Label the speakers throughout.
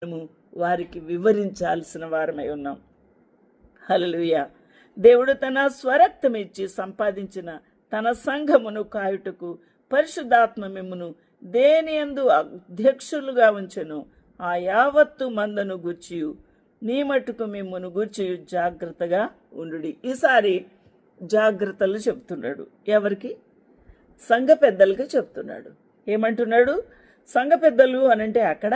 Speaker 1: మనము వారికి వివరించాల్సిన వారమై ఉన్నాం. హల్లెలూయా. దేవుడు తన స్వరక్తం ఇచ్చి సంపాదించిన తన సంఘమును కాయుటకు పరిశుద్ధాత్మ మిమ్మును దేనియందు అధ్యక్షులుగా ఉంచెను ఆ యావత్తు మందను గూర్చియు నీ మట్టుకు మిమ్మును గూర్చియు జాగ్రత్తగా ఉండుడి. ఈసారి జాగ్రత్తలు చెప్తున్నాడు. ఎవరికి? సంఘ పెద్దలకి చెప్తున్నాడు. ఏమంటున్నాడు? సంఘ పెద్దలు అనంటే అక్కడ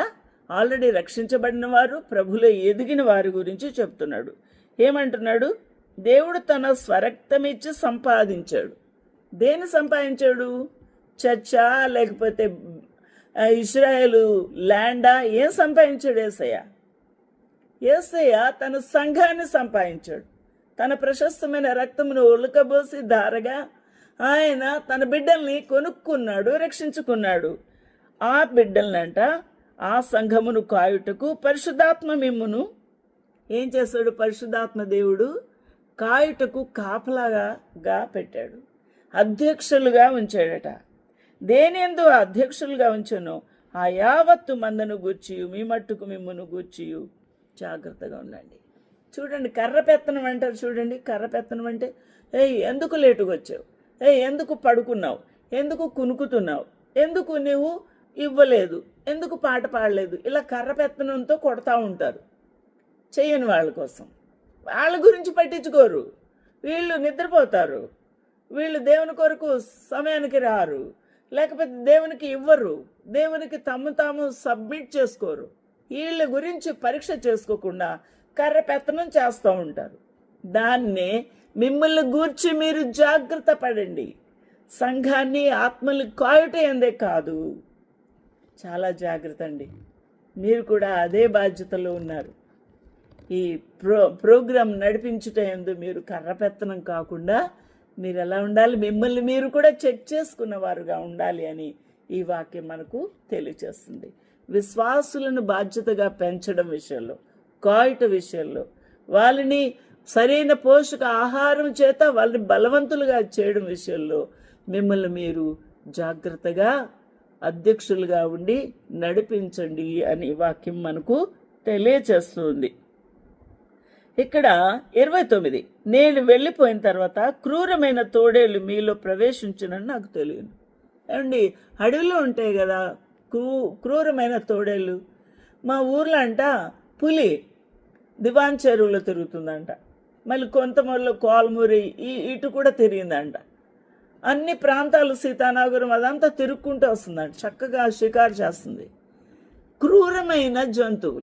Speaker 1: ఆల్రెడీ రక్షించబడిన వారు, ప్రభులో ఎదిగిన వారి గురించి చెప్తున్నాడు. ఏమంటున్నాడు? దేవుడు తన స్వరక్తమిచ్చి సంపాదించాడు. దేని సంపాదించాడు? చర్చా లేకపోతే ఇశ్రాయేలు ల్యాండా? ఏం సంపాదించాడు యేసయ్య? యేసయ్య తన సంఘాన్ని సంపాదించాడు. తన ప్రశస్తమైన రక్తమును ఒలకబోసి ధారగా ఆయన తన బిడ్డల్ని కొనుక్కున్నాడు, రక్షించుకున్నాడు. ఆ బిడ్డలనంట, ఆ సంఘమును కాయుటకు పరిశుద్ధాత్మ మిమ్మును ఏం చేశాడు? పరిశుద్ధాత్మ దేవుడు కాయుటకు కాపలాగా పెట్టాడు, అధ్యక్షులుగా ఉంచాడట. దేనియందు అధ్యక్షులుగా ఉంచానో ఆ యావత్తు మందను గూర్చియు మీ మట్టుకు మిమ్మును గూర్చియు జాగ్రత్తగా ఉండండి. చూడండి, కర్ర పెత్తనం అంటారు చూడండి. కర్ర పెత్తనం అంటే ఎందుకు లేటుగా వచ్చావు, ఎందుకు పడుకున్నావు, ఎందుకు కునుకుతున్నావు, ఎందుకు నువ్వు ఇవ్వలేదు, ఎందుకు పాట పాడలేదు, ఇలా కర్ర పెత్తనంతో కొడతా ఉంటారు చెయ్యని వాళ్ళ కోసం. వాళ్ళ గురించి పట్టించుకోరు. వీళ్ళు నిద్రపోతారు, వీళ్ళు దేవుని కొరకు సమయానికి రారు, లేకపోతే దేవునికి ఇవ్వరు, దేవునికి తాము సబ్మిట్ చేసుకోరు. వీళ్ళ గురించి పరీక్ష చేసుకోకుండా కర్ర పెత్తనం చేస్తూ ఉంటారు. దాన్నే మిమ్మల్ని గూర్చి మీరు జాగ్రత్త పడండి. సంఘాన్ని ఆత్మలు కాయుట ఎందే కాదు, చాలా జాగ్రత్త అండి. మీరు కూడా అదే బాధ్యతలో ఉన్నారు. ఈ ప్రోగ్రాం నడిపించుట ఎందు మీరు కర్ర పెత్తనం కాకుండా మీరు ఎలా ఉండాలి? మిమ్మల్ని మీరు కూడా చెక్ చేసుకున్న వారుగా ఉండాలి అని ఈ వాక్యం మనకు తెలియచేస్తుంది. విశ్వాసులను బాధ్యతగా పెంచడం విషయంలో, కాయుట విషయంలో, వాళ్ళని సరైన పోషక ఆహారం చేత వాళ్ళని బలవంతులుగా చేయడం విషయంలో మిమ్మల్ని మీరు జాగ్రత్తగా అధ్యక్షులుగా ఉండి నడిపించండి అని వాక్యం మనకు తెలియచేస్తుంది. ఇక్కడ 29, నేను వెళ్ళిపోయిన తర్వాత క్రూరమైన తోడేళ్ళు మీలో ప్రవేశించునని నాకు తెలియదు. ఏమండి, అడవిలో ఉంటాయి కదా క్రూరమైన తోడేళ్ళు. మా ఊర్లో అంట పులి దివాన్ చెరువులో తిరుగుతుందంట, మళ్ళీ కొంతమూరులో కోల్మూరి ఇటు కూడా తిరిగిందంట. అన్ని ప్రాంతాలు సీతానగరం అదంతా తిరుక్కుంటూ వస్తుందంట, చక్కగా షికారు చేస్తుంది. క్రూరమైన జంతువు.